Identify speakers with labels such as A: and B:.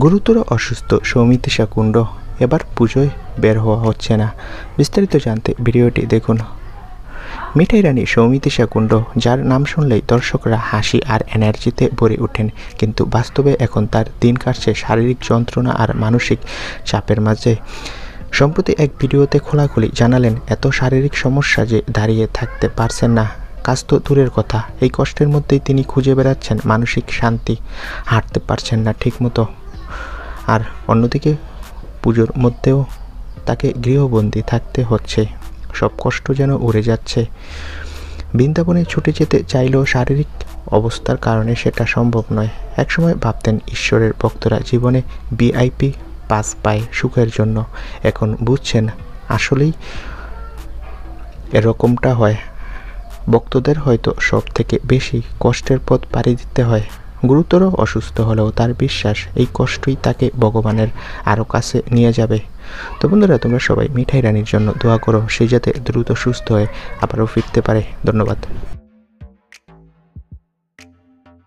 A: গুরুতর অসুস্থ সৌমিত্রিষা কুণ্ড, এবার পুজোয় বের হওয়া হচ্ছে না। বিস্তারিত জানতে ভিডিওটি দেখুন। মিঠাই রানী সৌমিত্রিষা কুণ্ড, যার নাম শুনলেই দর্শকরা হাসি আর এনার্জিতে ভরে ওঠেন, কিন্তু বাস্তবে এখন তার দিন কাটছে শারীরিক যন্ত্রণা আর মানসিক চাপের মাঝে। সম্প্রতি এক ভিডিওতে খোলাখুলি জানালেন, এত শারীরিক সমস্যা যে দাঁড়িয়ে থাকতে পারছেন না, কাজ তো দূরের কথা, এই কষ্টের মধ্যেই তিনি খুঁজে বেড়াচ্ছেন মানসিক শান্তি। হাঁটতে পারছেন না ঠিকমতো। আর অন্যদিকে পুজোর মধ্যেও তাকে গৃহবন্দী থাকতে হচ্ছে। সব কষ্ট যেন উড়ে যাচ্ছে। বৃন্দাবনে ছুটে যেতে চাইলেও শারীরিক অবস্থার কারণে সেটা সম্ভব নয়। একসময় ভাবতেন ঈশ্বরের ভক্তরা জীবনে ভিআইপি পাস পায় সুখের জন্য। এখন বুঝছেন আসলেই এরকমটা হয়। ভক্তদের হয়তো সব থেকে বেশি কষ্টের পথ পাড়ি দিতে হয়। গুরুতর অসুস্থ হলেও তার বিশ্বাস এই কষ্টই তাকে ভগবানের আরও কাছে নিয়ে যাবে। তো বন্ধুরা, তোমরা সবাই মিঠাই রানীর জন্য দোয়া করো, সে যাতে দ্রুত সুস্থ হয়ে আবারও ফিরতে পারে। ধন্যবাদ।